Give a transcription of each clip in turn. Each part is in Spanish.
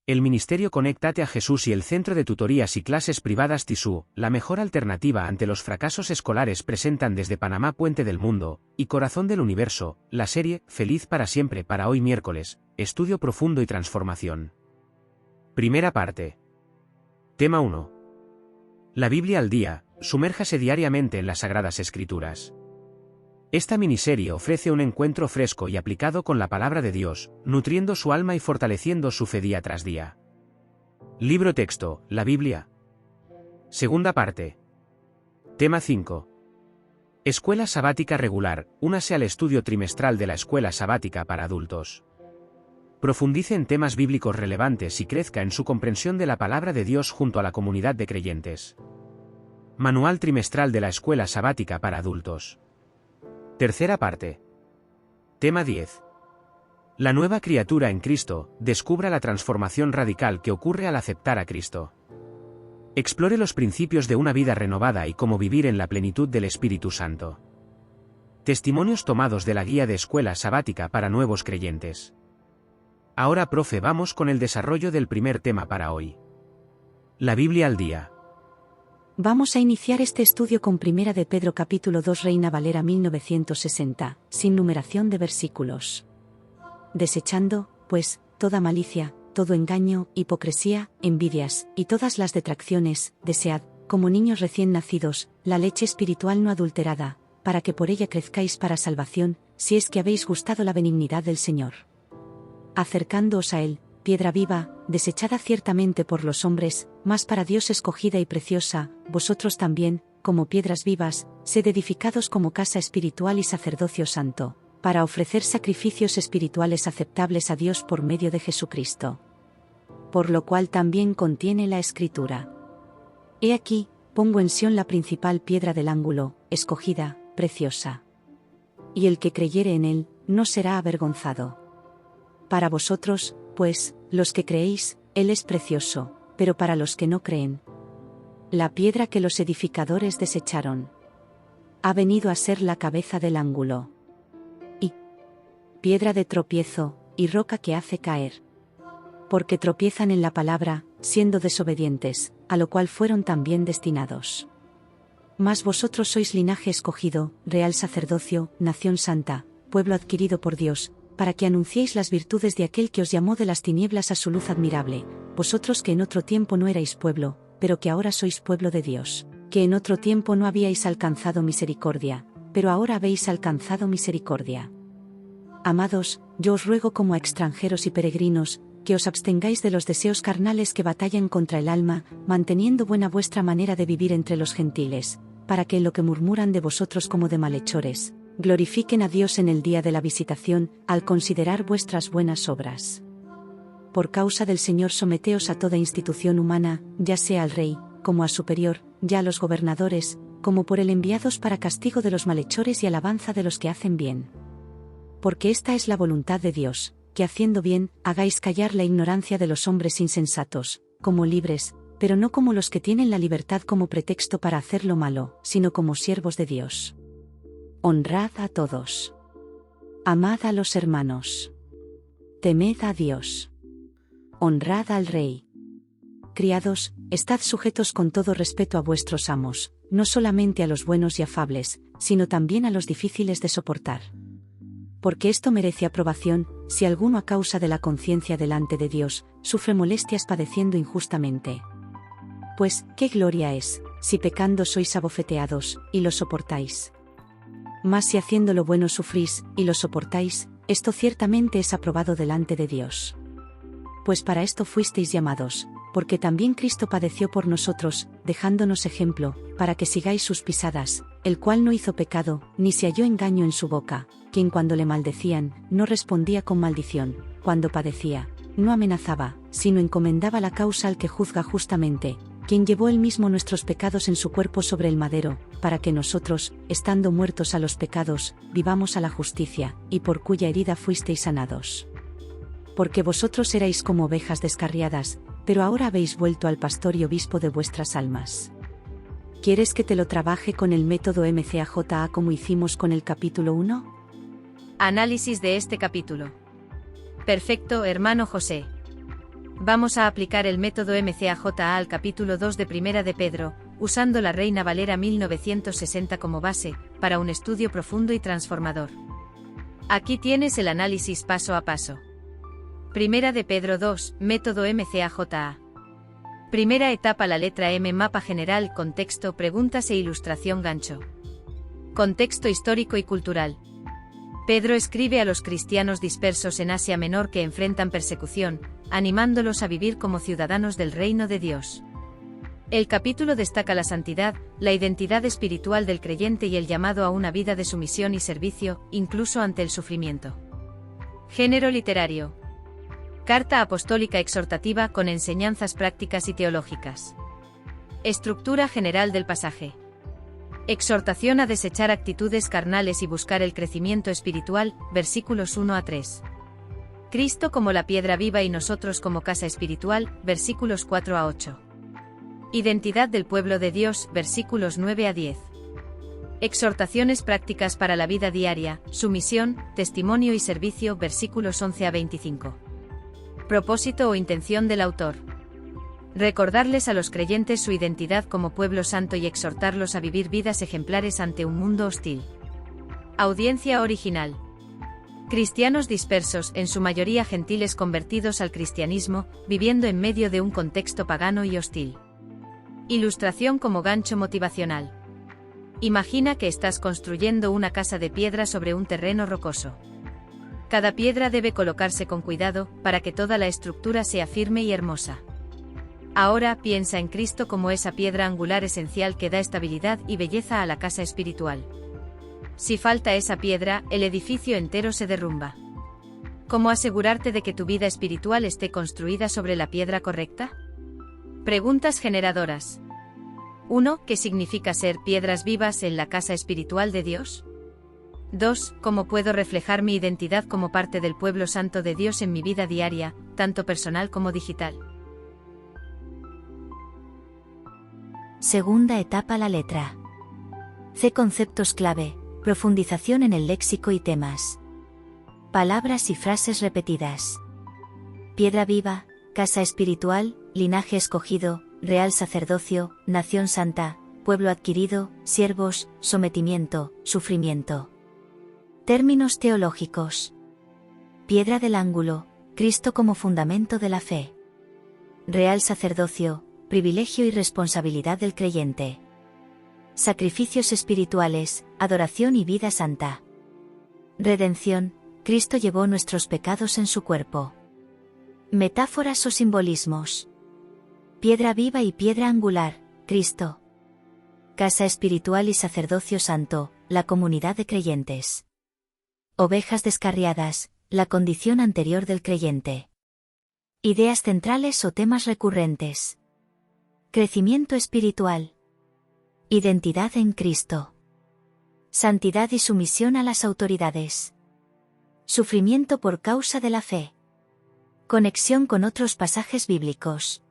El Ministerio Conéctate a Jesús y el Centro de Tutorías y Clases Privadas TISU, la mejor alternativa ante los fracasos escolares, presentan desde Panamá, Puente del Mundo, y Corazón del Universo, la serie Feliz para siempre para hoy miércoles, Estudio Profundo y Transformación. Primera parte. Tema 1. La Biblia al día, sumérjase diariamente en las Sagradas Escrituras. Esta miniserie ofrece un encuentro fresco y aplicado con la palabra de Dios, nutriendo su alma y fortaleciendo su fe día tras día. Libro texto, la Biblia. Segunda parte. Tema 5. Escuela sabática regular, únase al estudio trimestral de la Escuela Sabática para Adultos. Profundice en temas bíblicos relevantes y crezca en su comprensión de la palabra de Dios junto a la comunidad de creyentes. Manual trimestral de la Escuela Sabática para Adultos. Tercera parte. Tema 10. La nueva criatura en Cristo, descubra la transformación radical que ocurre al aceptar a Cristo. Explore los principios de una vida renovada y cómo vivir en la plenitud del Espíritu Santo. Testimonios tomados de la guía de Escuela Sabática para nuevos creyentes. Ahora, profe, vamos con el desarrollo del primer tema para hoy. La Biblia al día. Vamos a iniciar este estudio con Primera de Pedro capítulo 2 Reina Valera 1960, sin numeración de versículos. Desechando, pues, toda malicia, todo engaño, hipocresía, envidias, y todas las detracciones, desead, como niños recién nacidos, la leche espiritual no adulterada, para que por ella crezcáis para salvación, si es que habéis gustado la benignidad del Señor. Acercándoos a Él, piedra viva, desechada ciertamente por los hombres, mas para Dios escogida y preciosa, vosotros también, como piedras vivas, sed edificados como casa espiritual y sacerdocio santo, para ofrecer sacrificios espirituales aceptables a Dios por medio de Jesucristo. Por lo cual también contiene la Escritura. He aquí, pongo en Sión la principal piedra del ángulo, escogida, preciosa. Y el que creyere en Él, no será avergonzado. Para vosotros, pues, los que creéis, Él es precioso, pero para los que no creen, la piedra que los edificadores desecharon ha venido a ser la cabeza del ángulo, y piedra de tropiezo, y roca que hace caer. Porque tropiezan en la palabra, siendo desobedientes, a lo cual fueron también destinados. Mas vosotros sois linaje escogido, real sacerdocio, nación santa, pueblo adquirido por Dios, para que anunciéis las virtudes de aquel que os llamó de las tinieblas a su luz admirable, vosotros que en otro tiempo no erais pueblo, pero que ahora sois pueblo de Dios, que en otro tiempo no habíais alcanzado misericordia, pero ahora habéis alcanzado misericordia. Amados, yo os ruego como a extranjeros y peregrinos, que os abstengáis de los deseos carnales que batallan contra el alma, manteniendo buena vuestra manera de vivir entre los gentiles, para que en lo que murmuran de vosotros como de malhechores, glorifiquen a Dios en el día de la visitación, al considerar vuestras buenas obras. Por causa del Señor someteos a toda institución humana, ya sea al rey, como a superior, ya a los gobernadores, como por él enviados para castigo de los malhechores y alabanza de los que hacen bien. Porque esta es la voluntad de Dios, que haciendo bien, hagáis callar la ignorancia de los hombres insensatos, como libres, pero no como los que tienen la libertad como pretexto para hacer lo malo, sino como siervos de Dios. Honrad a todos. Amad a los hermanos. Temed a Dios. Honrad al Rey. Criados, estad sujetos con todo respeto a vuestros amos, no solamente a los buenos y afables, sino también a los difíciles de soportar. Porque esto merece aprobación, si alguno a causa de la conciencia delante de Dios, sufre molestias padeciendo injustamente. Pues, ¿qué gloria es, si pecando sois abofeteados, y lo soportáis? Mas si haciendo lo bueno sufrís, y lo soportáis, esto ciertamente es aprobado delante de Dios. Pues para esto fuisteis llamados, porque también Cristo padeció por nosotros, dejándonos ejemplo, para que sigáis sus pisadas, el cual no hizo pecado, ni se halló engaño en su boca, quien cuando le maldecían, no respondía con maldición, cuando padecía, no amenazaba, sino encomendaba la causa al que juzga justamente, quien llevó él mismo nuestros pecados en su cuerpo sobre el madero, para que nosotros, estando muertos a los pecados, vivamos a la justicia, y por cuya herida fuisteis sanados. Porque vosotros erais como ovejas descarriadas, pero ahora habéis vuelto al pastor y obispo de vuestras almas. ¿Quieres que te lo trabaje con el método MCAJA como hicimos con el capítulo 1? Análisis de este capítulo. Perfecto, hermano José. Vamos a aplicar el método MCAJA al capítulo 2 de Primera de Pedro, usando la Reina Valera 1960 como base, para un estudio profundo y transformador. Aquí tienes el análisis paso a paso. Primera de Pedro 2, método MCAJA. Primera etapa, la letra M, mapa general, contexto, preguntas e ilustración, gancho. Contexto histórico y cultural. Pedro escribe a los cristianos dispersos en Asia Menor que enfrentan persecución, animándolos a vivir como ciudadanos del reino de Dios. El capítulo destaca la santidad, la identidad espiritual del creyente y el llamado a una vida de sumisión y servicio, incluso ante el sufrimiento. Género literario. Carta apostólica exhortativa con enseñanzas prácticas y teológicas. Estructura general del pasaje. Exhortación a desechar actitudes carnales y buscar el crecimiento espiritual, versículos 1 a 3. Cristo como la piedra viva y nosotros como casa espiritual, versículos 4 a 8. Identidad del pueblo de Dios, versículos 9 a 10. Exhortaciones prácticas para la vida diaria, sumisión, testimonio y servicio, versículos 11 a 25. Propósito o intención del autor. Recordarles a los creyentes su identidad como pueblo santo y exhortarlos a vivir vidas ejemplares ante un mundo hostil. Audiencia original. Cristianos dispersos, en su mayoría gentiles convertidos al cristianismo, viviendo en medio de un contexto pagano y hostil. Ilustración como gancho motivacional. Imagina que estás construyendo una casa de piedra sobre un terreno rocoso. Cada piedra debe colocarse con cuidado, para que toda la estructura sea firme y hermosa. Ahora piensa en Cristo como esa piedra angular esencial que da estabilidad y belleza a la casa espiritual. Si falta esa piedra, el edificio entero se derrumba. ¿Cómo asegurarte de que tu vida espiritual esté construida sobre la piedra correcta? Preguntas generadoras. 1. ¿Qué significa ser piedras vivas en la casa espiritual de Dios? 2. ¿Cómo puedo reflejar mi identidad como parte del pueblo santo de Dios en mi vida diaria, tanto personal como digital? Segunda etapa, la letra C. Conceptos clave, profundización en el léxico y temas. Palabras y frases repetidas. Piedra viva, casa espiritual, linaje escogido, real sacerdocio, nación santa, pueblo adquirido, siervos, sometimiento, sufrimiento. Términos teológicos. Piedra del ángulo, Cristo como fundamento de la fe. Real sacerdocio, privilegio y responsabilidad del creyente. Sacrificios espirituales, adoración y vida santa. Redención, Cristo llevó nuestros pecados en su cuerpo. Metáforas o simbolismos. Piedra viva y piedra angular, Cristo. Casa espiritual y sacerdocio santo, la comunidad de creyentes. Ovejas descarriadas, la condición anterior del creyente. Ideas centrales o temas recurrentes. Crecimiento espiritual. Identidad en Cristo. Santidad y sumisión a las autoridades. Sufrimiento por causa de la fe. Conexión con otros pasajes bíblicos.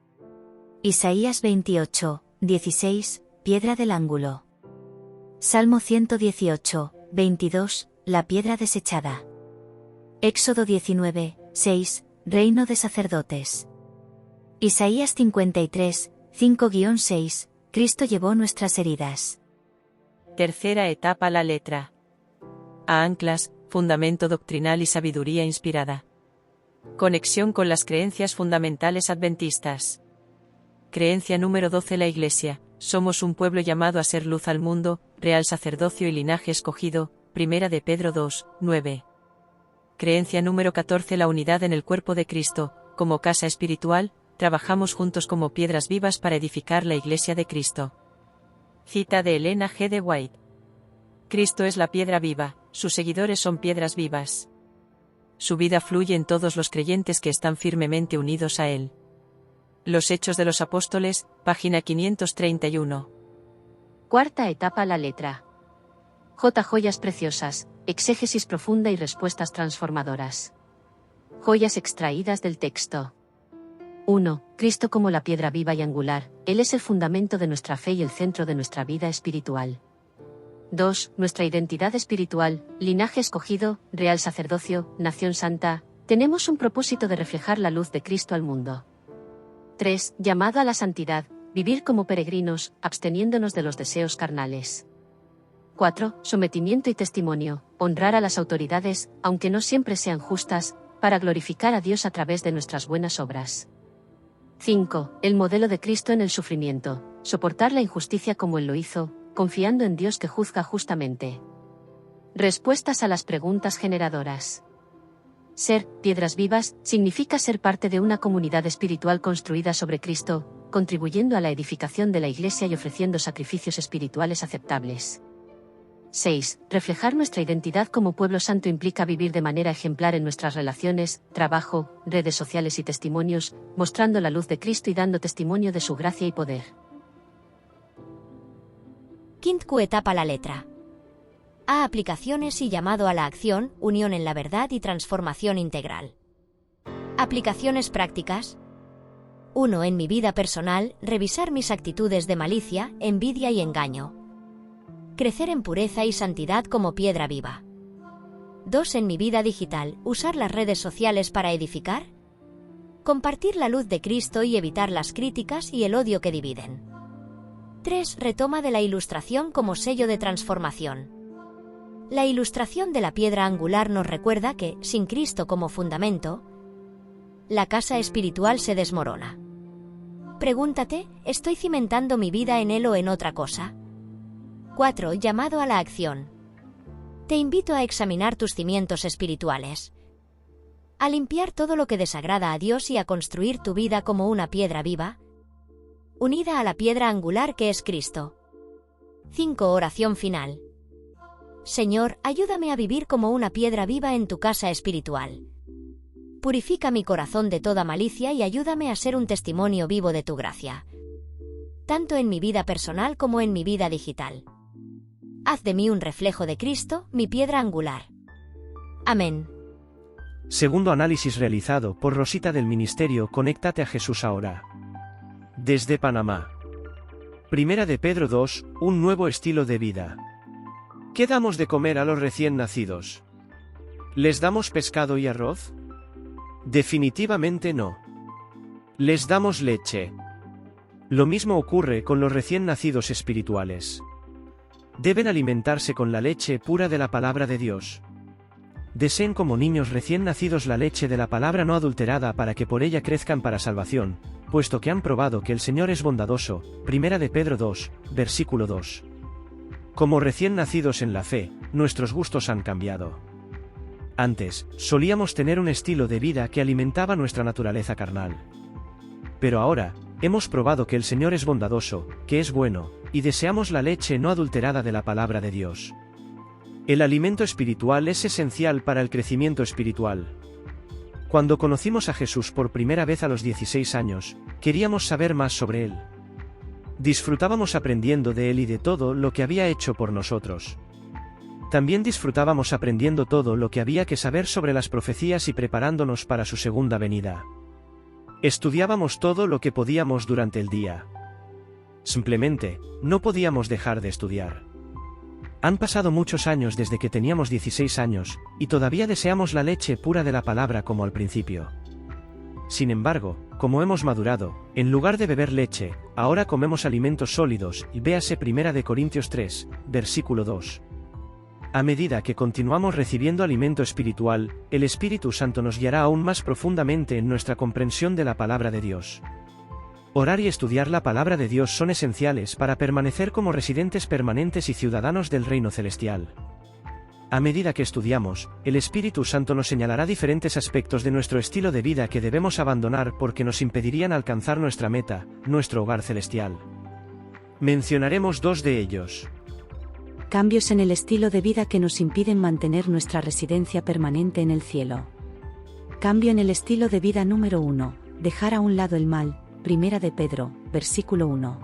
Isaías 28, 16, piedra del ángulo. Salmo 118, 22, la piedra desechada. Éxodo 19, 6, reino de sacerdotes. Isaías 53, 5-6, Cristo llevó nuestras heridas. Tercera etapa, la letra A. Anclas, fundamento doctrinal y sabiduría inspirada. Conexión con las creencias fundamentales adventistas. Creencia número 12. La Iglesia. Somos un pueblo llamado a ser luz al mundo, real sacerdocio y linaje escogido, Primera de Pedro 2, 9. Creencia número 14. La unidad en el cuerpo de Cristo. Como casa espiritual, trabajamos juntos como piedras vivas para edificar la Iglesia de Cristo. Cita de Elena G. de White. Cristo es la piedra viva, sus seguidores son piedras vivas. Su vida fluye en todos los creyentes que están firmemente unidos a Él. Los Hechos de los Apóstoles, página 531. Cuarta etapa, la letra J. Joyas preciosas, exégesis profunda y respuestas transformadoras. Joyas extraídas del texto. 1. Cristo como la piedra viva y angular, Él es el fundamento de nuestra fe y el centro de nuestra vida espiritual. 2. Nuestra identidad espiritual, linaje escogido, real sacerdocio, nación santa, tenemos un propósito de reflejar la luz de Cristo al mundo. 3. Llamado a la santidad, vivir como peregrinos, absteniéndonos de los deseos carnales. 4. Sometimiento y testimonio, honrar a las autoridades, aunque no siempre sean justas, para glorificar a Dios a través de nuestras buenas obras. 5. El modelo de Cristo en el sufrimiento, soportar la injusticia como Él lo hizo, confiando en Dios que juzga justamente. Respuestas a las preguntas generadoras. Ser piedras vivas significa ser parte de una comunidad espiritual construida sobre Cristo, contribuyendo a la edificación de la Iglesia y ofreciendo sacrificios espirituales aceptables. 6. Reflejar nuestra identidad como pueblo santo implica vivir de manera ejemplar en nuestras relaciones, trabajo, redes sociales y testimonios, mostrando la luz de Cristo y dando testimonio de su gracia y poder. Quinta etapa la letra. A. Aplicaciones y llamado a la acción, unión en la verdad y transformación integral. Aplicaciones prácticas. 1. En mi vida personal, revisar mis actitudes de malicia, envidia y engaño. Crecer en pureza y santidad como piedra viva. 2. En mi vida digital, usar las redes sociales para edificar. Compartir la luz de Cristo y evitar las críticas y el odio que dividen. 3. Retoma de la ilustración como sello de transformación. La ilustración de la piedra angular nos recuerda que, sin Cristo como fundamento, la casa espiritual se desmorona. Pregúntate, ¿estoy cimentando mi vida en Él o en otra cosa? 4. Llamado a la acción. Te invito a examinar tus cimientos espirituales, a limpiar todo lo que desagrada a Dios y a construir tu vida como una piedra viva, unida a la piedra angular que es Cristo. 5. Oración final. Señor, ayúdame a vivir como una piedra viva en tu casa espiritual. Purifica mi corazón de toda malicia y ayúdame a ser un testimonio vivo de tu gracia, tanto en mi vida personal como en mi vida digital. Haz de mí un reflejo de Cristo, mi piedra angular. Amén. Segundo análisis realizado por Rosita del Ministerio Conéctate a Jesús ahora. Desde Panamá. Primera de Pedro 2, un nuevo estilo de vida. ¿Qué damos de comer a los recién nacidos? ¿Les damos pescado y arroz? Definitivamente no. Les damos leche. Lo mismo ocurre con los recién nacidos espirituales. Deben alimentarse con la leche pura de la palabra de Dios. Deseen como niños recién nacidos la leche de la palabra no adulterada para que por ella crezcan para salvación, puesto que han probado que el Señor es bondadoso. Primera de Pedro 2, versículo 2. Como recién nacidos en la fe, nuestros gustos han cambiado. Antes, solíamos tener un estilo de vida que alimentaba nuestra naturaleza carnal. Pero ahora, hemos probado que el Señor es bondadoso, que es bueno, y deseamos la leche no adulterada de la palabra de Dios. El alimento espiritual es esencial para el crecimiento espiritual. Cuando conocimos a Jesús por primera vez a los 16 años, queríamos saber más sobre Él. Disfrutábamos aprendiendo de Él y de todo lo que había hecho por nosotros. También disfrutábamos aprendiendo todo lo que había que saber sobre las profecías y preparándonos para su segunda venida. Estudiábamos todo lo que podíamos durante el día. Simplemente, no podíamos dejar de estudiar. Han pasado muchos años desde que teníamos 16 años, y todavía deseamos la leche pura de la palabra como al principio. Sin embargo, como hemos madurado, en lugar de beber leche, ahora comemos alimentos sólidos, y véase 1 Corintios 3, versículo 2. A medida que continuamos recibiendo alimento espiritual, el Espíritu Santo nos guiará aún más profundamente en nuestra comprensión de la palabra de Dios. Orar y estudiar la palabra de Dios son esenciales para permanecer como residentes permanentes y ciudadanos del reino celestial. A medida que estudiamos, el Espíritu Santo nos señalará diferentes aspectos de nuestro estilo de vida que debemos abandonar porque nos impedirían alcanzar nuestra meta, nuestro hogar celestial. Mencionaremos dos de ellos. Cambios en el estilo de vida que nos impiden mantener nuestra residencia permanente en el cielo. Cambio en el estilo de vida número 1, dejar a un lado el mal. Primera de Pedro, versículo 1.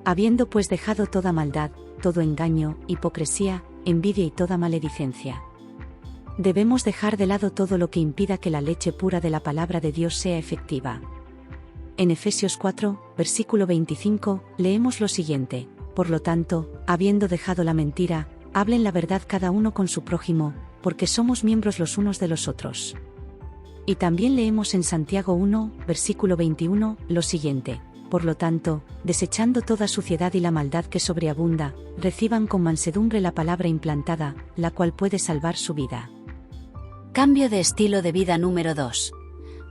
Habiendo pues dejado toda maldad, todo engaño, hipocresía, envidia y toda maledicencia. Debemos dejar de lado todo lo que impida que la leche pura de la palabra de Dios sea efectiva. En Efesios 4, versículo 25, leemos lo siguiente: por lo tanto, habiendo dejado la mentira, hablen la verdad cada uno con su prójimo, porque somos miembros los unos de los otros. Y también leemos en Santiago 1, versículo 21, lo siguiente: por lo tanto, desechando toda suciedad y la maldad que sobreabunda, reciban con mansedumbre la palabra implantada, la cual puede salvar su vida. Cambio de estilo de vida número 2.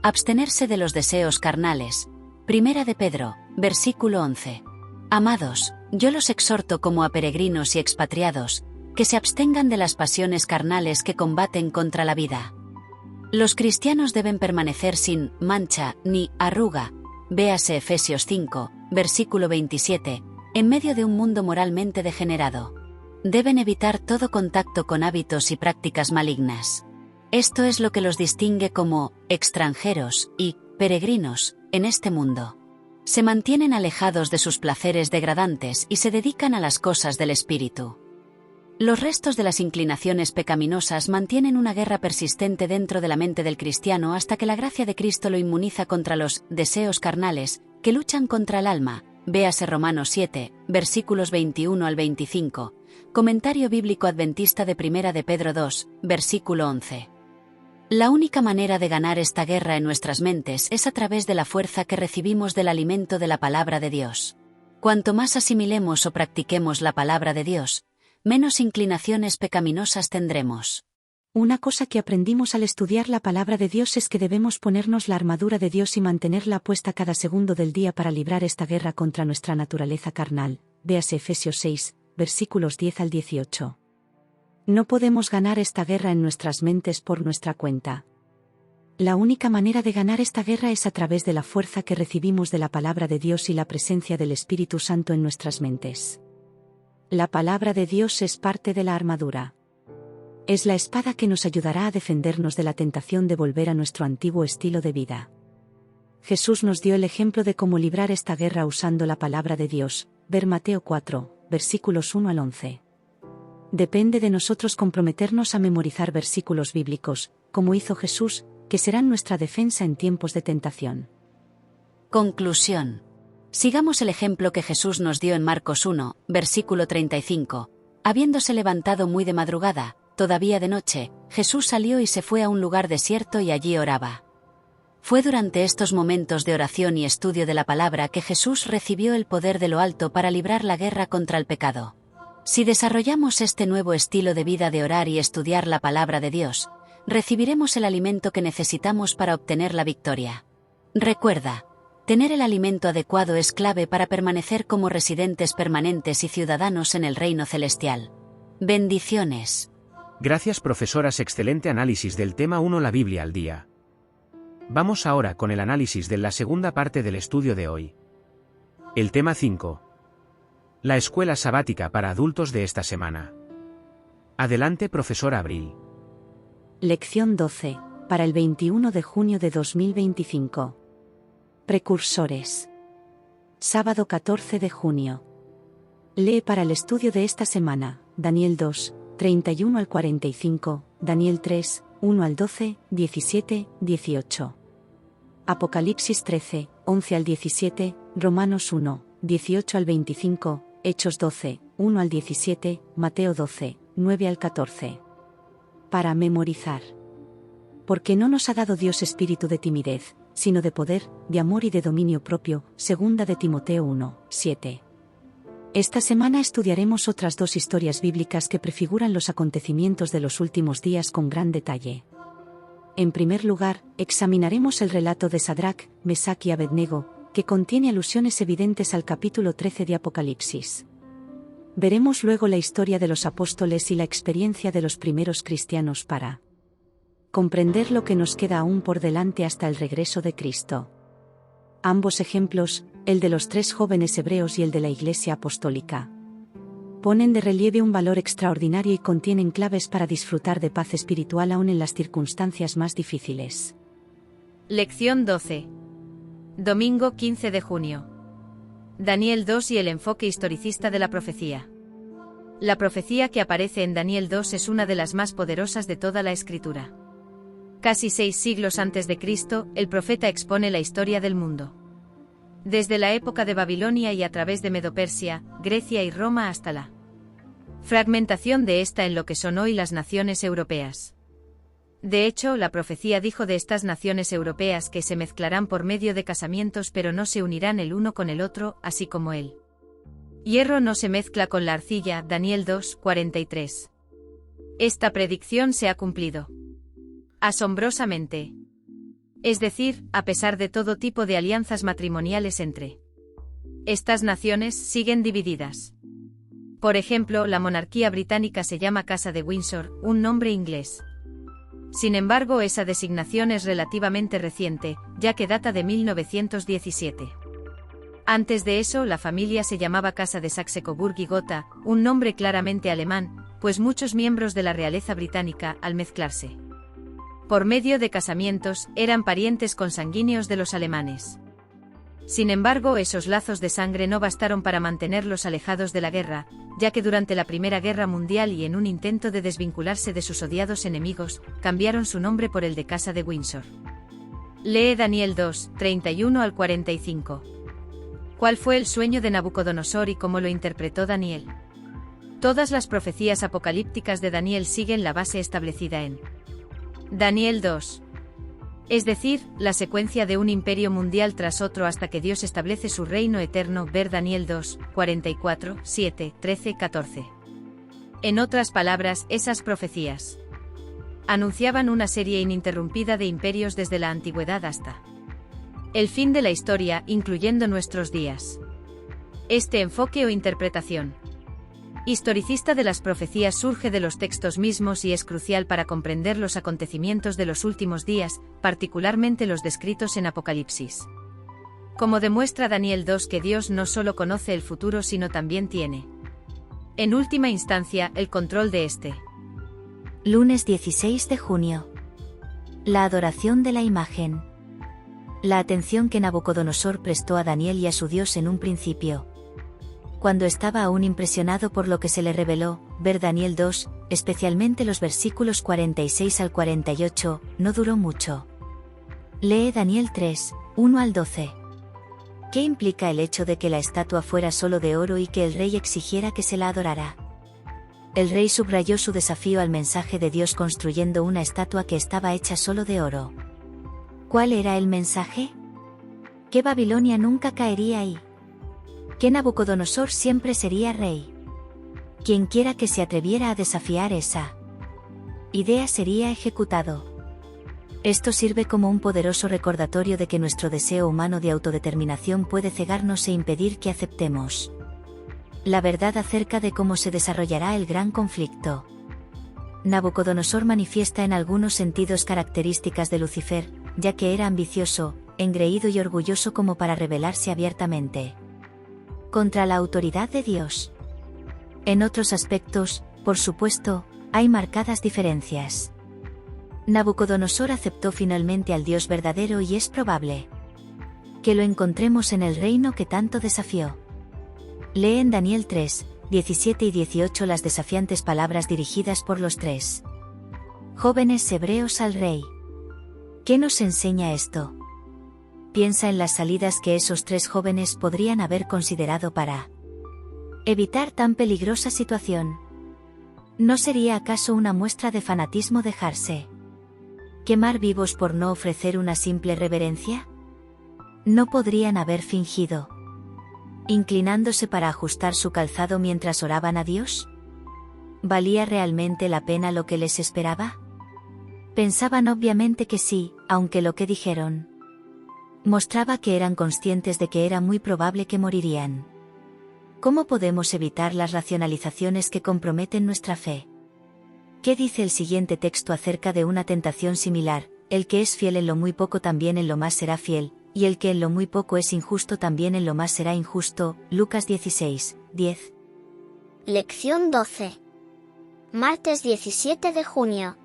Abstenerse de los deseos carnales. Primera de Pedro, versículo 11. Amados, yo los exhorto como a peregrinos y expatriados, que se abstengan de las pasiones carnales que combaten contra la vida. Los cristianos deben permanecer sin mancha ni arruga, véase Efesios 5, versículo 27, en medio de un mundo moralmente degenerado. Deben evitar todo contacto con hábitos y prácticas malignas. Esto es lo que los distingue como extranjeros y peregrinos en este mundo. Se mantienen alejados de sus placeres degradantes y se dedican a las cosas del espíritu. Los restos de las inclinaciones pecaminosas mantienen una guerra persistente dentro de la mente del cristiano hasta que la gracia de Cristo lo inmuniza contra los deseos carnales que luchan contra el alma. Véase Romanos 7, versículos 21 al 25, comentario bíblico adventista de Primera de Pedro 2, versículo 11. La única manera de ganar esta guerra en nuestras mentes es a través de la fuerza que recibimos del alimento de la palabra de Dios. Cuanto más asimilemos o practiquemos la palabra de Dios, menos inclinaciones pecaminosas tendremos. Una cosa que aprendimos al estudiar la palabra de Dios es que debemos ponernos la armadura de Dios y mantenerla puesta cada segundo del día para librar esta guerra contra nuestra naturaleza carnal. Véase Efesios 6, versículos 10 al 18. No podemos ganar esta guerra en nuestras mentes por nuestra cuenta. La única manera de ganar esta guerra es a través de la fuerza que recibimos de la palabra de Dios y la presencia del Espíritu Santo en nuestras mentes. La palabra de Dios es parte de la armadura. Es la espada que nos ayudará a defendernos de la tentación de volver a nuestro antiguo estilo de vida. Jesús nos dio el ejemplo de cómo librar esta guerra usando la palabra de Dios, ver Mateo 4, versículos 1 al 11. Depende de nosotros comprometernos a memorizar versículos bíblicos, como hizo Jesús, que serán nuestra defensa en tiempos de tentación. Conclusión. Sigamos el ejemplo que Jesús nos dio en Marcos 1, versículo 35. Habiéndose levantado muy de madrugada, todavía de noche, Jesús salió y se fue a un lugar desierto y allí oraba. Fue durante estos momentos de oración y estudio de la palabra que Jesús recibió el poder de lo alto para librar la guerra contra el pecado. Si desarrollamos este nuevo estilo de vida de orar y estudiar la palabra de Dios, recibiremos el alimento que necesitamos para obtener la victoria. Recuerda, tener el alimento adecuado es clave para permanecer como residentes permanentes y ciudadanos en el reino celestial. Bendiciones. Gracias, profesoras. Excelente análisis del tema 1, la Biblia al día. Vamos ahora con el análisis de la segunda parte del estudio de hoy. El tema 5. La escuela sabática para adultos de esta semana. Adelante, profesora Abril. Lección 12, para el 21 de junio de 2025. Precursores. Sábado 14 de junio. Lee para el estudio de esta semana, Daniel 2, 31 al 45, Daniel 3, 1 al 12, 17, 18. Apocalipsis 13, 11 al 17, Romanos 1, 18 al 25, Hechos 12, 1 al 17, Mateo 12, 9 al 14. Para memorizar. Porque no nos ha dado Dios espíritu de timidez, sino de poder, de amor y de dominio propio, segunda de Timoteo 1, 7. Esta semana estudiaremos otras dos historias bíblicas que prefiguran los acontecimientos de los últimos días con gran detalle. En primer lugar, examinaremos el relato de Sadrac, Mesac y Abednego, que contiene alusiones evidentes al capítulo 13 de Apocalipsis. Veremos luego la historia de los apóstoles y la experiencia de los primeros cristianos para comprender lo que nos queda aún por delante hasta el regreso de Cristo. Ambos ejemplos, el de los 3 jóvenes hebreos y el de la Iglesia apostólica, ponen de relieve un valor extraordinario y contienen claves para disfrutar de paz espiritual aún en las circunstancias más difíciles. Lección 12. Domingo 15 de junio. Daniel 2 y el enfoque historicista de la profecía. La profecía que aparece en Daniel 2 es una de las más poderosas de toda la Escritura. Casi 6 siglos antes de Cristo, el profeta expone la historia del mundo. Desde la época de Babilonia y a través de Medo-Persia, Grecia y Roma hasta la fragmentación de esta en lo que son hoy las naciones europeas. De hecho, la profecía dijo de estas naciones europeas que se mezclarán por medio de casamientos pero no se unirán el uno con el otro, así como el hierro no se mezcla con la arcilla, Daniel 2:43. Esta predicción se ha cumplido asombrosamente. Es decir, a pesar de todo tipo de alianzas matrimoniales entre estas naciones, siguen divididas. Por ejemplo, la monarquía británica se llama Casa de Windsor, un nombre inglés. Sin embargo, esa designación es relativamente reciente, ya que data de 1917. Antes de eso, la familia se llamaba Casa de Saxe-Coburg y Gotha, un nombre claramente alemán, pues muchos miembros de la realeza británica, al mezclarse por medio de casamientos, eran parientes consanguíneos de los alemanes. Sin embargo, esos lazos de sangre no bastaron para mantenerlos alejados de la guerra, ya que durante la Primera Guerra Mundial y en un intento de desvincularse de sus odiados enemigos, cambiaron su nombre por el de Casa de Windsor. Lee Daniel 2, 31 al 45. ¿Cuál fue el sueño de Nabucodonosor y cómo lo interpretó Daniel? Todas las profecías apocalípticas de Daniel siguen la base establecida en Daniel 2. Es decir, la secuencia de un imperio mundial tras otro hasta que Dios establece su reino eterno. Ver Daniel 2, 44, 7, 13, 14. En otras palabras, esas profecías anunciaban una serie ininterrumpida de imperios desde la antigüedad hasta el fin de la historia, incluyendo nuestros días. Este enfoque o interpretación historicista de las profecías surge de los textos mismos y es crucial para comprender los acontecimientos de los últimos días, particularmente los descritos en Apocalipsis. Como demuestra Daniel 2 que Dios no solo conoce el futuro sino también tiene, en última instancia, el control de este. Lunes 16 de junio. La adoración de la imagen. La atención que Nabucodonosor prestó a Daniel y a su Dios en un principio, cuando estaba aún impresionado por lo que se le reveló, ver Daniel 2, especialmente los versículos 46 al 48, no duró mucho. Lee Daniel 3, 1 al 12. ¿Qué implica el hecho de que la estatua fuera solo de oro y que el rey exigiera que se la adorara? El rey subrayó su desafío al mensaje de Dios construyendo una estatua que estaba hecha solo de oro. ¿Cuál era el mensaje? Que Babilonia nunca caería ahí. Que Nabucodonosor siempre sería rey. Quienquiera que se atreviera a desafiar esa idea sería ejecutado. Esto sirve como un poderoso recordatorio de que nuestro deseo humano de autodeterminación puede cegarnos e impedir que aceptemos la verdad acerca de cómo se desarrollará el gran conflicto. Nabucodonosor manifiesta en algunos sentidos características de Lucifer, ya que era ambicioso, engreído y orgulloso como para rebelarse abiertamente contra la autoridad de Dios. En otros aspectos, por supuesto, hay marcadas diferencias. Nabucodonosor aceptó finalmente al Dios verdadero y es probable que lo encontremos en el reino que tanto desafió. Lee en Daniel 3, 17 y 18 las desafiantes palabras dirigidas por los tres jóvenes hebreos al rey. ¿Qué nos enseña esto? Piensa en las salidas que esos tres jóvenes podrían haber considerado para evitar tan peligrosa situación. ¿No sería acaso una muestra de fanatismo dejarse quemar vivos por no ofrecer una simple reverencia? ¿No podrían haber fingido inclinándose para ajustar su calzado mientras oraban a Dios? ¿Valía realmente la pena lo que les esperaba? Pensaban obviamente que sí, aunque lo que dijeron mostraba que eran conscientes de que era muy probable que morirían. ¿Cómo podemos evitar las racionalizaciones que comprometen nuestra fe? ¿Qué dice el siguiente texto acerca de una tentación similar? El que es fiel en lo muy poco también en lo más será fiel, y el que en lo muy poco es injusto también en lo más será injusto. Lucas 16, 10. Lección 12. Martes 17 de junio.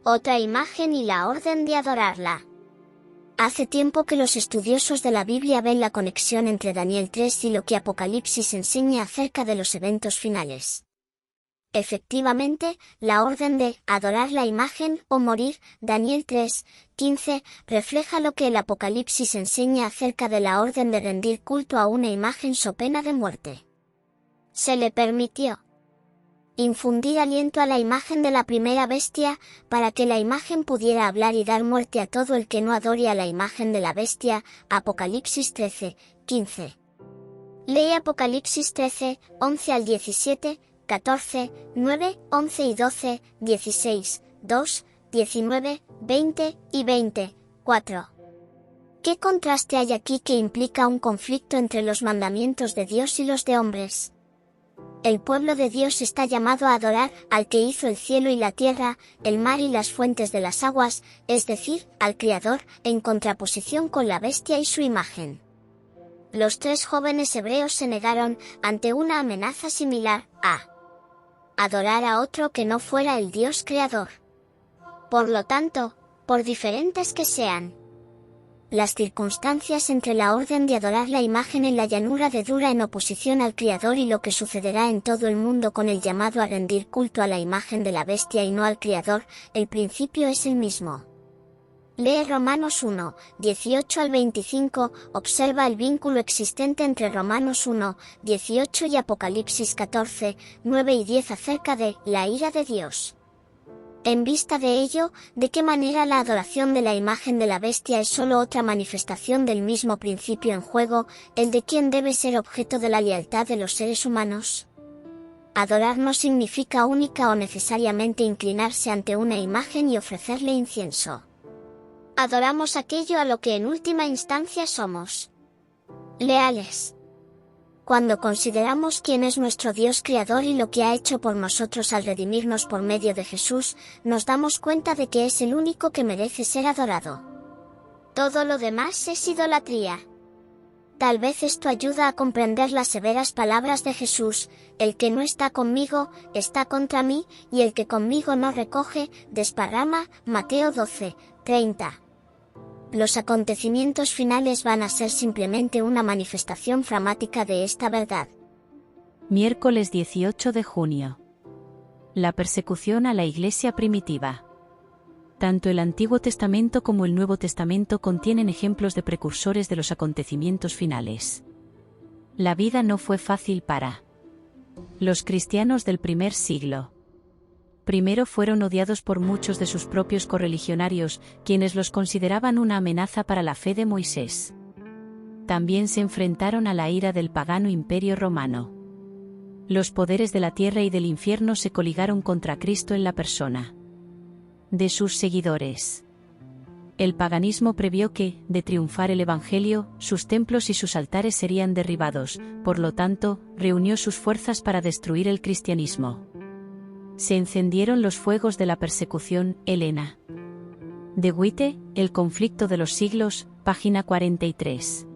Otra imagen y la orden de adorarla. Hace tiempo que los estudiosos de la Biblia ven la conexión entre Daniel 3 y lo que Apocalipsis enseña acerca de los eventos finales. Efectivamente, la orden de adorar la imagen o morir, Daniel 3, 15, refleja lo que el Apocalipsis enseña acerca de la orden de rendir culto a una imagen so pena de muerte. Se le permitió Infundir aliento a la imagen de la primera bestia, para que la imagen pudiera hablar y dar muerte a todo el que no adore a la imagen de la bestia. Apocalipsis 13, 15. Lee Apocalipsis 13, 11 al 17, 14, 9, 11 y 12, 16, 2, 19, 20 y 20, 4. ¿Qué contraste hay aquí que implica un conflicto entre los mandamientos de Dios y los de hombres? El pueblo de Dios está llamado a adorar al que hizo el cielo y la tierra, el mar y las fuentes de las aguas, es decir, al Creador, en contraposición con la bestia y su imagen. Los 3 jóvenes hebreos se negaron, ante una amenaza similar, a adorar a otro que no fuera el Dios creador. Por lo tanto, por diferentes que sean las circunstancias entre la orden de adorar la imagen en la llanura de Dura en oposición al Creador y lo que sucederá en todo el mundo con el llamado a rendir culto a la imagen de la bestia y no al Creador, el principio es el mismo. Lee Romanos 1, 18 al 25, observa el vínculo existente entre Romanos 1, 18 y Apocalipsis 14, 9 y 10 acerca de la ira de Dios. En vista de ello, ¿de qué manera la adoración de la imagen de la bestia es solo otra manifestación del mismo principio en juego, el de quién debe ser objeto de la lealtad de los seres humanos? Adorar no significa única o necesariamente inclinarse ante una imagen y ofrecerle incienso. Adoramos aquello a lo que en última instancia somos leales. Cuando consideramos quién es nuestro Dios creador y lo que ha hecho por nosotros al redimirnos por medio de Jesús, nos damos cuenta de que es el único que merece ser adorado. Todo lo demás es idolatría. Tal vez esto ayuda a comprender las severas palabras de Jesús: el que no está conmigo, está contra mí, y el que conmigo no recoge, desparrama. Mateo 12, 30. Los acontecimientos finales van a ser simplemente una manifestación dramática de esta verdad. Miércoles 18 de junio. La persecución a la Iglesia primitiva. Tanto el Antiguo Testamento como el Nuevo Testamento contienen ejemplos de precursores de los acontecimientos finales. La vida no fue fácil para los cristianos del primer siglo. Primero fueron odiados por muchos de sus propios correligionarios, quienes los consideraban una amenaza para la fe de Moisés. También se enfrentaron a la ira del pagano Imperio Romano. Los poderes de la tierra y del infierno se coligaron contra Cristo en la persona de sus seguidores. El paganismo previó que, de triunfar el Evangelio, sus templos y sus altares serían derribados, por lo tanto, reunió sus fuerzas para destruir el cristianismo. Se encendieron los fuegos de la persecución. Helena de Witte, El conflicto de los siglos, página 43.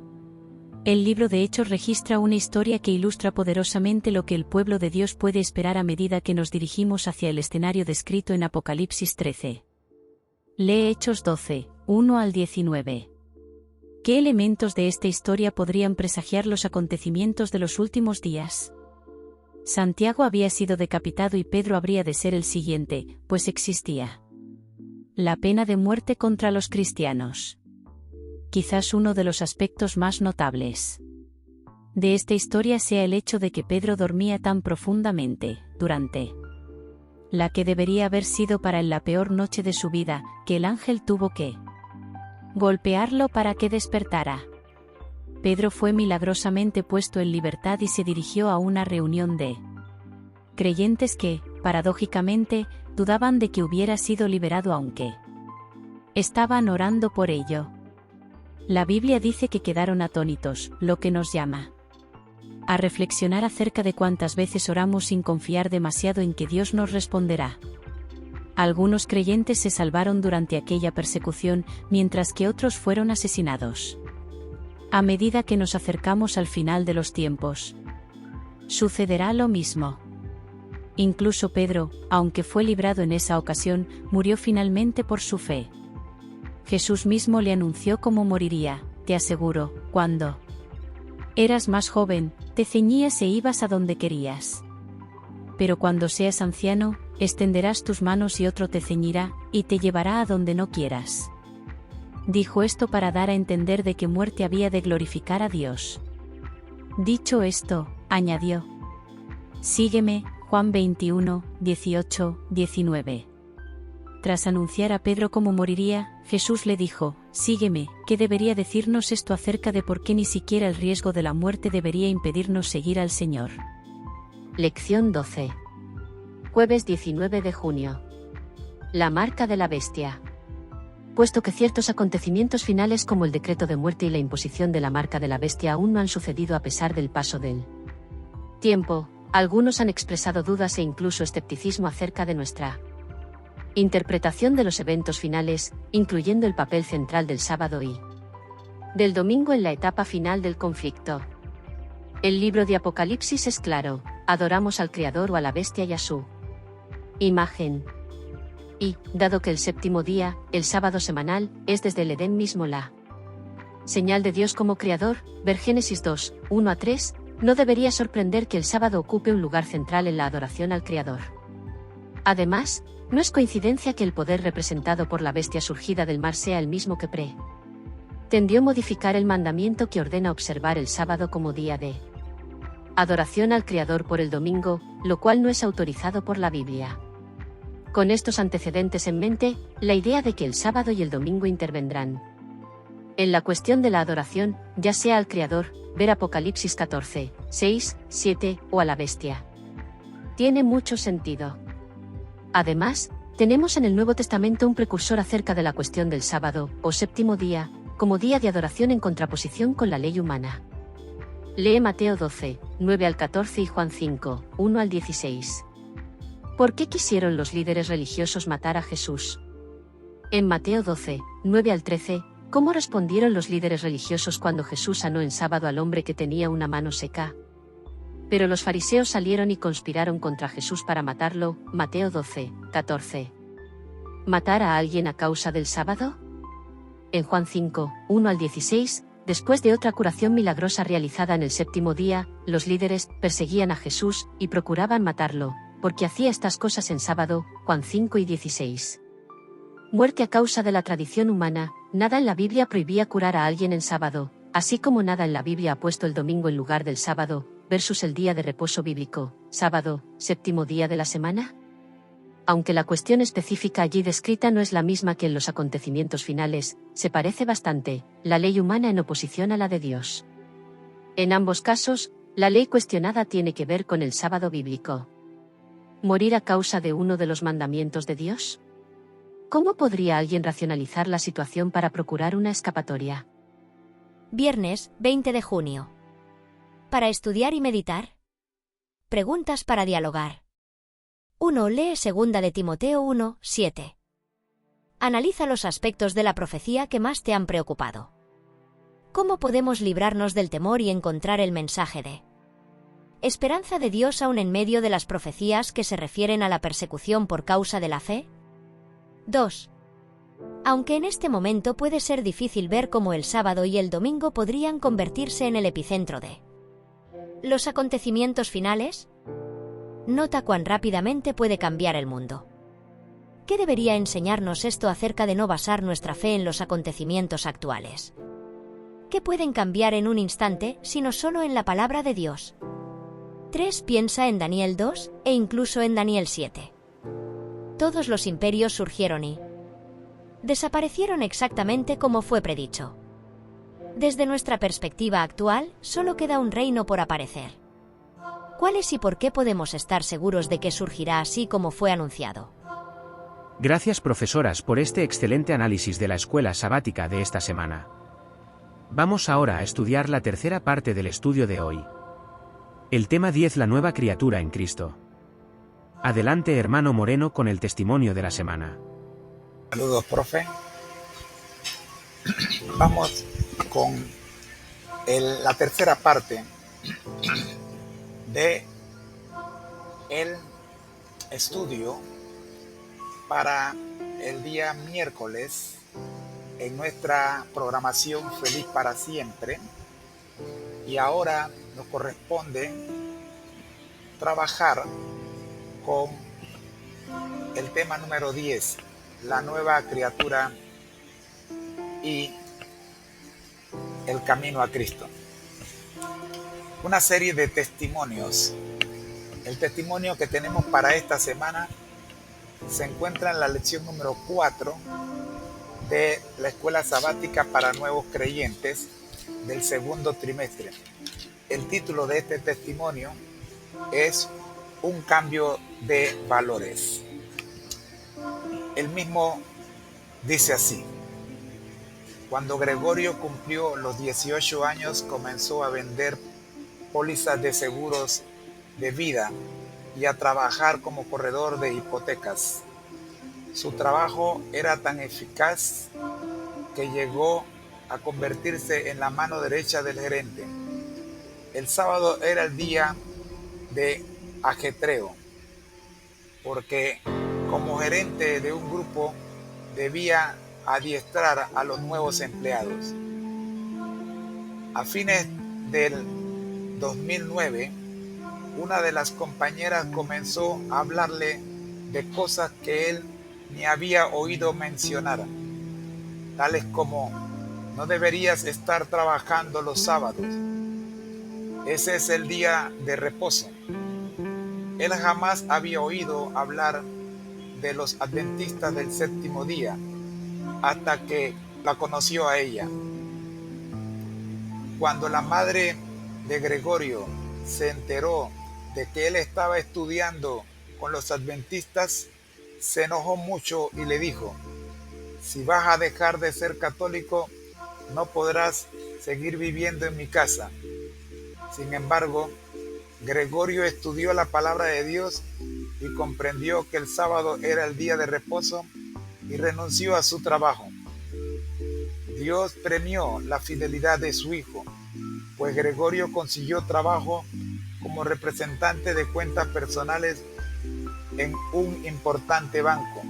El libro de Hechos registra una historia que ilustra poderosamente lo que el pueblo de Dios puede esperar a medida que nos dirigimos hacia el escenario descrito en Apocalipsis 13. Lee Hechos 12, 1 al 19. ¿Qué elementos de esta historia podrían presagiar los acontecimientos de los últimos días? Santiago había sido decapitado y Pedro habría de ser el siguiente, pues existía la pena de muerte contra los cristianos. Quizás uno de los aspectos más notables de esta historia sea el hecho de que Pedro dormía tan profundamente, durante la que debería haber sido para él la peor noche de su vida, que el ángel tuvo que golpearlo para que despertara. Pedro fue milagrosamente puesto en libertad y se dirigió a una reunión de creyentes que, paradójicamente, dudaban de que hubiera sido liberado aunque estaban orando por ello. La Biblia dice que quedaron atónitos, lo que nos llama a reflexionar acerca de cuántas veces oramos sin confiar demasiado en que Dios nos responderá. Algunos creyentes se salvaron durante aquella persecución, mientras que otros fueron asesinados. A medida que nos acercamos al final de los tiempos, sucederá lo mismo. Incluso Pedro, aunque fue librado en esa ocasión, murió finalmente por su fe. Jesús mismo le anunció cómo moriría: te aseguro, cuando eras más joven, te ceñías e ibas a donde querías. Pero cuando seas anciano, extenderás tus manos y otro te ceñirá, y te llevará a donde no quieras. Dijo esto para dar a entender de qué muerte había de glorificar a Dios. Dicho esto, añadió: sígueme. Juan Juan 21, 18, 19. Tras anunciar a Pedro cómo moriría, Jesús le dijo: «Sígueme», ¿qué debería decirnos esto acerca de por qué ni siquiera el riesgo de la muerte debería impedirnos seguir al Señor? Lección 12. Jueves 19 de junio. La marca de la bestia. Puesto que ciertos acontecimientos finales como el decreto de muerte y la imposición de la marca de la bestia aún no han sucedido a pesar del paso del tiempo, algunos han expresado dudas e incluso escepticismo acerca de nuestra interpretación de los eventos finales, incluyendo el papel central del sábado y del domingo en la etapa final del conflicto. El libro de Apocalipsis es claro: adoramos al Creador o a la bestia y a su imagen. Y, dado que el séptimo día, el sábado semanal, es desde el Edén mismo la señal de Dios como Creador, ver Génesis 2, 1 a 3, no debería sorprender que el sábado ocupe un lugar central en la adoración al Creador. Además, no es coincidencia que el poder representado por la bestia surgida del mar sea el mismo que pretendió modificar el mandamiento que ordena observar el sábado como día de adoración al Creador por el domingo, lo cual no es autorizado por la Biblia. Con estos antecedentes en mente, la idea de que el sábado y el domingo intervendrán en la cuestión de la adoración, ya sea al Creador, ver Apocalipsis 14, 6, 7, o a la bestia, tiene mucho sentido. Además, tenemos en el Nuevo Testamento un precursor acerca de la cuestión del sábado, o séptimo día, como día de adoración en contraposición con la ley humana. Lee Mateo 12, 9 al 14 y Juan 5, 1 al 16. ¿Por qué quisieron los líderes religiosos matar a Jesús? En Mateo 12, 9 al 13, ¿cómo respondieron los líderes religiosos cuando Jesús sanó en sábado al hombre que tenía una mano seca? Pero los fariseos salieron y conspiraron contra Jesús para matarlo. Mateo 12, 14. ¿Matar a alguien a causa del sábado? En Juan 5, 1 al 16, después de otra curación milagrosa realizada en el séptimo día, los líderes perseguían a Jesús y procuraban matarlo, porque hacía estas cosas en sábado. Juan 5 y 16. Muerte a causa de la tradición humana. Nada en la Biblia prohibía curar a alguien en sábado, así como nada en la Biblia ha puesto el domingo en lugar del sábado, versus el día de reposo bíblico, sábado, séptimo día de la semana. Aunque la cuestión específica allí descrita no es la misma que en los acontecimientos finales, se parece bastante, la ley humana en oposición a la de Dios. En ambos casos, la ley cuestionada tiene que ver con el sábado bíblico. ¿Morir a causa de uno de los mandamientos de Dios? ¿Cómo podría alguien racionalizar la situación para procurar una escapatoria? Viernes, 20 de junio. ¿Para estudiar y meditar? Preguntas para dialogar. 1. Lee 2 de Timoteo 1, 7. Analiza los aspectos de la profecía que más te han preocupado. ¿Cómo podemos librarnos del temor y encontrar el mensaje de esperanza de Dios aún en medio de las profecías que se refieren a la persecución por causa de la fe? 2. Aunque en este momento puede ser difícil ver cómo el sábado y el domingo podrían convertirse en el epicentro de los acontecimientos finales, nota cuán rápidamente puede cambiar el mundo. ¿Qué debería enseñarnos esto acerca de no basar nuestra fe en los acontecimientos actuales? ¿Qué pueden cambiar en un instante, sino solo en la palabra de Dios? 3. Piensa en Daniel 2, e incluso en Daniel 7. Todos los imperios surgieron y desaparecieron exactamente como fue predicho. Desde nuestra perspectiva actual, solo queda un reino por aparecer. ¿Cuáles y por qué podemos estar seguros de que surgirá así como fue anunciado? Gracias, profesoras, por este excelente análisis de la escuela sabática de esta semana. Vamos ahora a estudiar la tercera parte del estudio de hoy. El tema 10: la nueva criatura en Cristo. Adelante, hermano Moreno, con el testimonio de la semana. Saludos, profe. Vamos con la tercera parte de el estudio para el día miércoles en nuestra programación Feliz para Siempre. Y ahora nos corresponde trabajar con el tema número 10, la nueva criatura y el camino a Cristo. Una serie de testimonios El testimonio que tenemos para esta semana se encuentra en la lección número 4 de la Escuela Sabática para Nuevos Creyentes del segundo trimestre. El título de este testimonio es Un cambio de valores. El mismo dice así: cuando Gregorio cumplió los 18 años, comenzó a vender pólizas de seguros de vida y a trabajar como corredor de hipotecas. Su trabajo era tan eficaz que llegó a convertirse en la mano derecha del gerente. El sábado era el día de ajetreo, porque como gerente de un grupo debía adiestrar a los nuevos empleados. A fines del 2009, una de las compañeras comenzó a hablarle de cosas que él ni había oído mencionar, tales como: no deberías estar trabajando los sábados, ese es el día de reposo. Él jamás había oído hablar de los adventistas del séptimo día hasta que la conoció a ella. Cuando la madre de Gregorio se enteró de que él estaba estudiando con los adventistas, se enojó mucho y le dijo: si vas a dejar de ser católico, no podrás seguir viviendo en mi casa. Sin embargo, Gregorio estudió la palabra de Dios y comprendió que el sábado era el día de reposo y renunció a su trabajo. Dios premió la fidelidad de su hijo, pues Gregorio consiguió trabajo como representante de cuentas personales en un importante banco.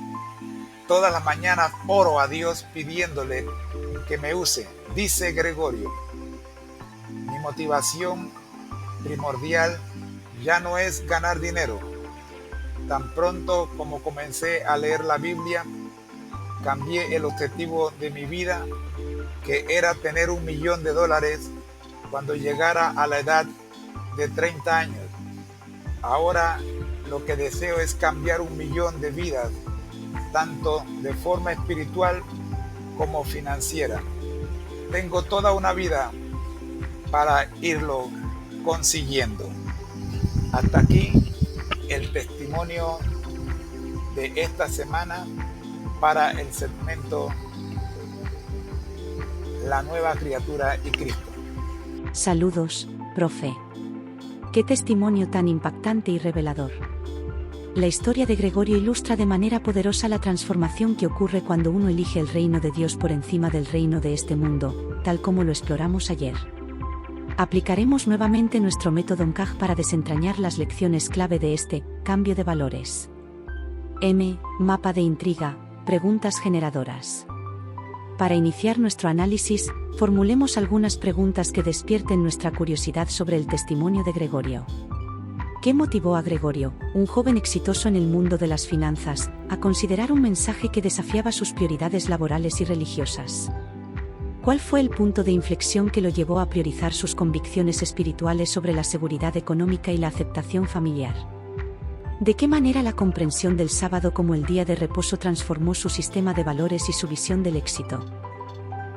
Todas las mañanas oro a Dios pidiéndole que me use, dice Gregorio. Mi motivación primordial ya no es ganar dinero. Tan pronto como comencé a leer la Biblia, cambié el objetivo de mi vida, que era tener $1 millón cuando llegara a la edad de 30 años. Ahora lo que deseo es cambiar 1 millón de vidas, tanto de forma espiritual como financiera. Tengo toda una vida para irlo consiguiendo. Hasta aquí el testimonio de esta semana para el segmento La nueva criatura y Cristo. Saludos, profe. Qué testimonio tan impactante y revelador. La historia de Gregorio ilustra de manera poderosa la transformación que ocurre cuando uno elige el reino de Dios por encima del reino de este mundo, tal como lo exploramos ayer. Aplicaremos nuevamente nuestro método NCAG para desentrañar las lecciones clave de este cambio de valores. Mapa de intriga, preguntas generadoras. Para iniciar nuestro análisis, formulemos algunas preguntas que despierten nuestra curiosidad sobre el testimonio de Gregorio. ¿Qué motivó a Gregorio, un joven exitoso en el mundo de las finanzas, a considerar un mensaje que desafiaba sus prioridades laborales y religiosas? ¿Cuál fue el punto de inflexión que lo llevó a priorizar sus convicciones espirituales sobre la seguridad económica y la aceptación familiar? ¿De qué manera la comprensión del sábado como el día de reposo transformó su sistema de valores y su visión del éxito?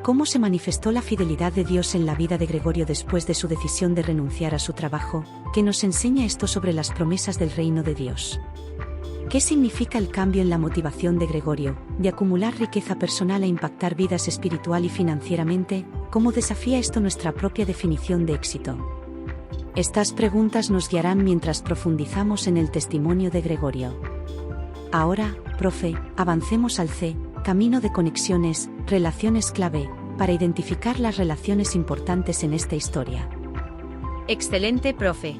¿Cómo se manifestó la fidelidad de Dios en la vida de Gregorio después de su decisión de renunciar a su trabajo? ¿Qué nos enseña esto sobre las promesas del reino de Dios? ¿Qué significa el cambio en la motivación de Gregorio, de acumular riqueza personal a impactar vidas espiritual y financieramente? ¿Cómo desafía esto nuestra propia definición de éxito? Estas preguntas nos guiarán mientras profundizamos en el testimonio de Gregorio. Ahora, profe, avancemos al camino de conexiones, relaciones clave, para identificar las relaciones importantes en esta historia. Excelente, profe.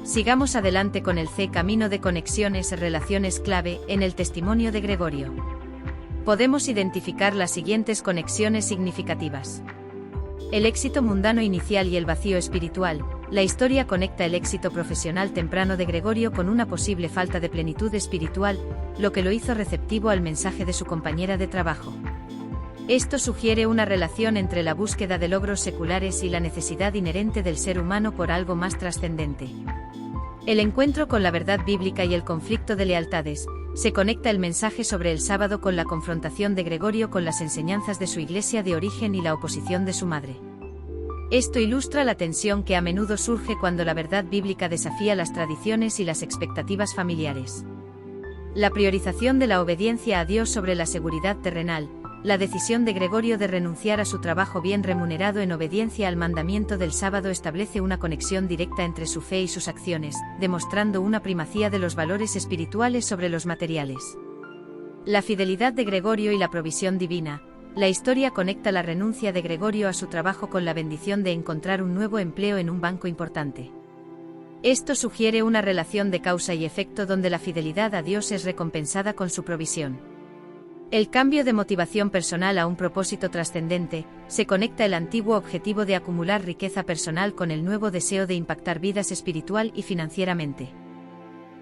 Sigamos adelante con el camino de conexiones, relaciones clave, en el testimonio de Gregorio. Podemos identificar las siguientes conexiones significativas. El éxito mundano inicial y el vacío espiritual. La historia conecta el éxito profesional temprano de Gregorio con una posible falta de plenitud espiritual, lo que lo hizo receptivo al mensaje de su compañera de trabajo. Esto sugiere una relación entre la búsqueda de logros seculares y la necesidad inherente del ser humano por algo más trascendente. El encuentro con la verdad bíblica y el conflicto de lealtades. Se conecta el mensaje sobre el sábado con la confrontación de Gregorio con las enseñanzas de su iglesia de origen y la oposición de su madre. Esto ilustra la tensión que a menudo surge cuando la verdad bíblica desafía las tradiciones y las expectativas familiares. La priorización de la obediencia a Dios sobre la seguridad terrenal. La decisión de Gregorio de renunciar a su trabajo bien remunerado en obediencia al mandamiento del sábado establece una conexión directa entre su fe y sus acciones, demostrando una primacía de los valores espirituales sobre los materiales. La fidelidad de Gregorio y la provisión divina. La historia conecta la renuncia de Gregorio a su trabajo con la bendición de encontrar un nuevo empleo en un banco importante. Esto sugiere una relación de causa y efecto donde la fidelidad a Dios es recompensada con su provisión. El cambio de motivación personal a un propósito trascendente. Se conecta el antiguo objetivo de acumular riqueza personal con el nuevo deseo de impactar vidas espiritual y financieramente.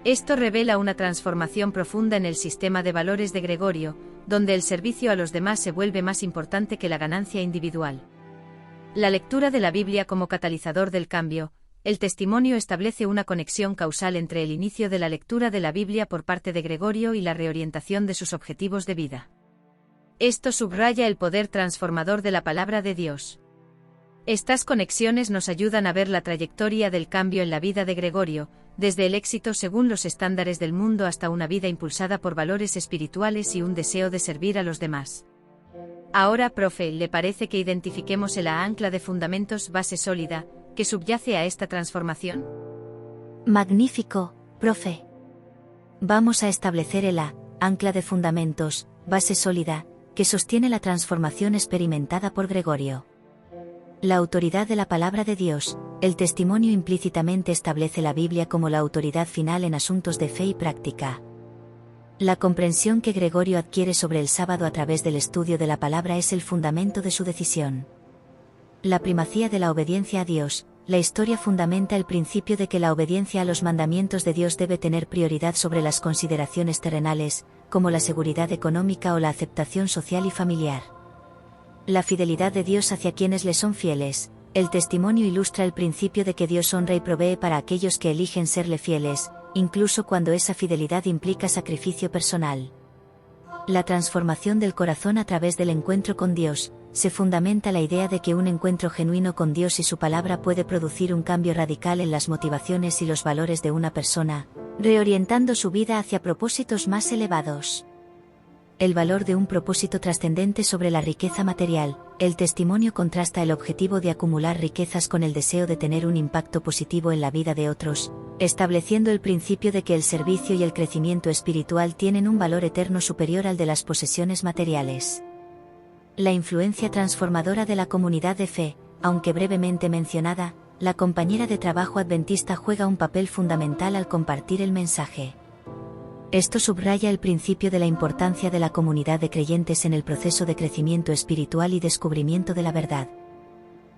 Esto revela una transformación profunda en el sistema de valores de Gregorio, donde el servicio a los demás se vuelve más importante que la ganancia individual. La lectura de la Biblia como catalizador del cambio. El testimonio establece una conexión causal entre el inicio de la lectura de la Biblia por parte de Gregorio y la reorientación de sus objetivos de vida. Esto subraya el poder transformador de la palabra de Dios. Estas conexiones nos ayudan a ver la trayectoria del cambio en la vida de Gregorio, desde el éxito según los estándares del mundo hasta una vida impulsada por valores espirituales y un deseo de servir a los demás. Ahora, profe, ¿le parece que identifiquemos el ancla de fundamentos base sólida que subyace a esta transformación? Magnífico, profe. Vamos a establecer el ancla de fundamentos, base sólida, que sostiene la transformación experimentada por Gregorio. La autoridad de la palabra de Dios. El testimonio implícitamente establece la Biblia como la autoridad final en asuntos de fe y práctica. La comprensión que Gregorio adquiere sobre el sábado a través del estudio de la palabra es el fundamento de su decisión. La primacía de la obediencia a Dios. La historia fundamenta el principio de que la obediencia a los mandamientos de Dios debe tener prioridad sobre las consideraciones terrenales, como la seguridad económica o la aceptación social y familiar. La fidelidad de Dios hacia quienes le son fieles. El testimonio ilustra el principio de que Dios honra y provee para aquellos que eligen serle fieles, incluso cuando esa fidelidad implica sacrificio personal. La transformación del corazón a través del encuentro con Dios. Se fundamenta la idea de que un encuentro genuino con Dios y su palabra puede producir un cambio radical en las motivaciones y los valores de una persona, reorientando su vida hacia propósitos más elevados. El valor de un propósito trascendente sobre la riqueza material. El testimonio contrasta el objetivo de acumular riquezas con el deseo de tener un impacto positivo en la vida de otros, estableciendo el principio de que el servicio y el crecimiento espiritual tienen un valor eterno superior al de las posesiones materiales. La influencia transformadora de la comunidad de fe. Aunque brevemente mencionada, la compañera de trabajo adventista juega un papel fundamental al compartir el mensaje. Esto subraya el principio de la importancia de la comunidad de creyentes en el proceso de crecimiento espiritual y descubrimiento de la verdad.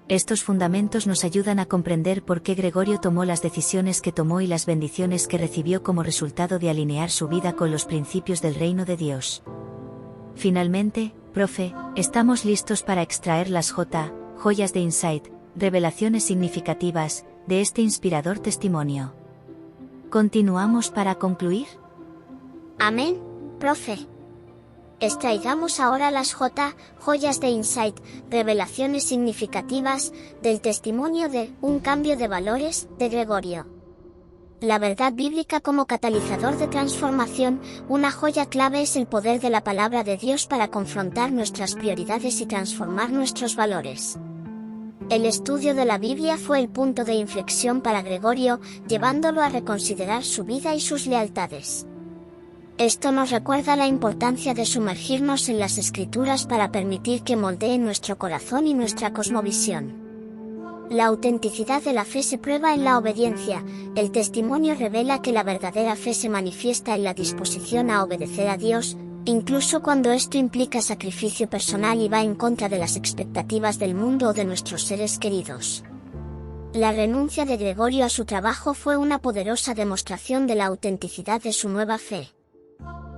Estos fundamentos nos ayudan a comprender por qué Gregorio tomó las decisiones que tomó y las bendiciones que recibió como resultado de alinear su vida con los principios del reino de Dios. Finalmente, profe, estamos listos para extraer las joyas de insight, revelaciones significativas, de este inspirador testimonio. ¿Continuamos para concluir? Amén, profe. Extraigamos ahora las joyas de insight, revelaciones significativas, del testimonio de un cambio de valores, de Gregorio. La verdad bíblica como catalizador de transformación. Una joya clave es el poder de la palabra de Dios para confrontar nuestras prioridades y transformar nuestros valores. El estudio de la Biblia fue el punto de inflexión para Gregorio, llevándolo a reconsiderar su vida y sus lealtades. Esto nos recuerda la importancia de sumergirnos en las Escrituras para permitir que moldeen nuestro corazón y nuestra cosmovisión. La autenticidad de la fe se prueba en la obediencia. El testimonio revela que la verdadera fe se manifiesta en la disposición a obedecer a Dios, incluso cuando esto implica sacrificio personal y va en contra de las expectativas del mundo o de nuestros seres queridos. La renuncia de Gregorio a su trabajo fue una poderosa demostración de la autenticidad de su nueva fe.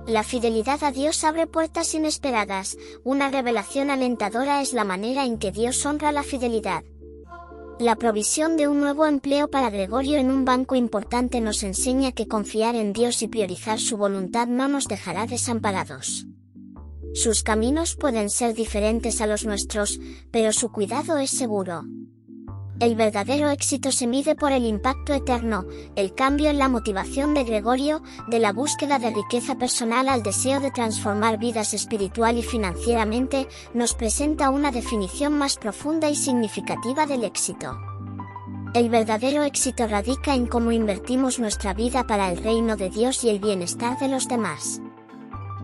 La fidelidad a Dios abre puertas inesperadas. Una revelación alentadora es la manera en que Dios honra la fidelidad. La provisión de un nuevo empleo para Gregorio en un banco importante nos enseña que confiar en Dios y priorizar su voluntad no nos dejará desamparados. Sus caminos pueden ser diferentes a los nuestros, pero su cuidado es seguro. El verdadero éxito se mide por el impacto eterno, el cambio en la motivación de Gregorio, de la búsqueda de riqueza personal al deseo de transformar vidas espiritual y financieramente, nos presenta una definición más profunda y significativa del éxito. El verdadero éxito radica en cómo invertimos nuestra vida para el reino de Dios y el bienestar de los demás.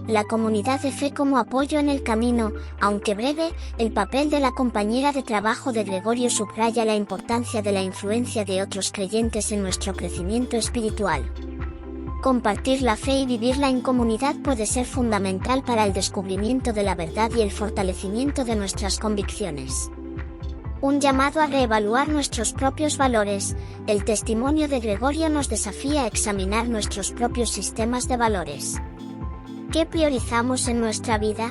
La comunidad de fe como apoyo en el camino, aunque breve, el papel de la compañera de trabajo de Gregorio subraya la importancia de la influencia de otros creyentes en nuestro crecimiento espiritual. Compartir la fe y vivirla en comunidad puede ser fundamental para el descubrimiento de la verdad y el fortalecimiento de nuestras convicciones. Un llamado a reevaluar nuestros propios valores. El testimonio de Gregorio nos desafía a examinar nuestros propios sistemas de valores. ¿Qué priorizamos en nuestra vida?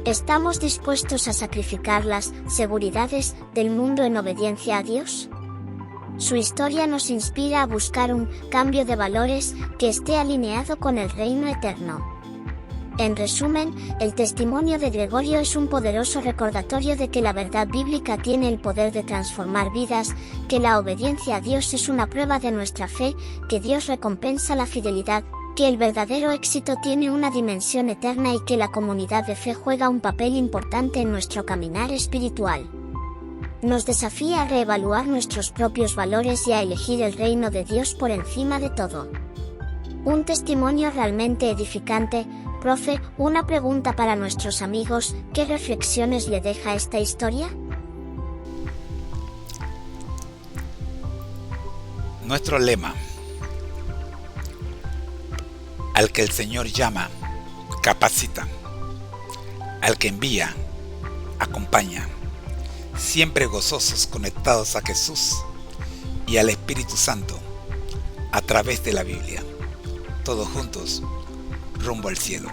¿Estamos dispuestos a sacrificar las seguridades del mundo en obediencia a Dios? Su historia nos inspira a buscar un cambio de valores que esté alineado con el reino eterno. En resumen, el testimonio de Gregorio es un poderoso recordatorio de que la verdad bíblica tiene el poder de transformar vidas, que la obediencia a Dios es una prueba de nuestra fe, que Dios recompensa la fidelidad, que el verdadero éxito tiene una dimensión eterna y que la comunidad de fe juega un papel importante en nuestro caminar espiritual. Nos desafía a reevaluar nuestros propios valores y a elegir el reino de Dios por encima de todo. Un testimonio realmente edificante. Profe, una pregunta para nuestros amigos, ¿qué reflexiones le deja esta historia? Nuestro lema: al que el Señor llama, capacita; al que envía, acompaña. Siempre gozosos, conectados a Jesús y al Espíritu Santo a través de la Biblia. Todos juntos, rumbo al cielo.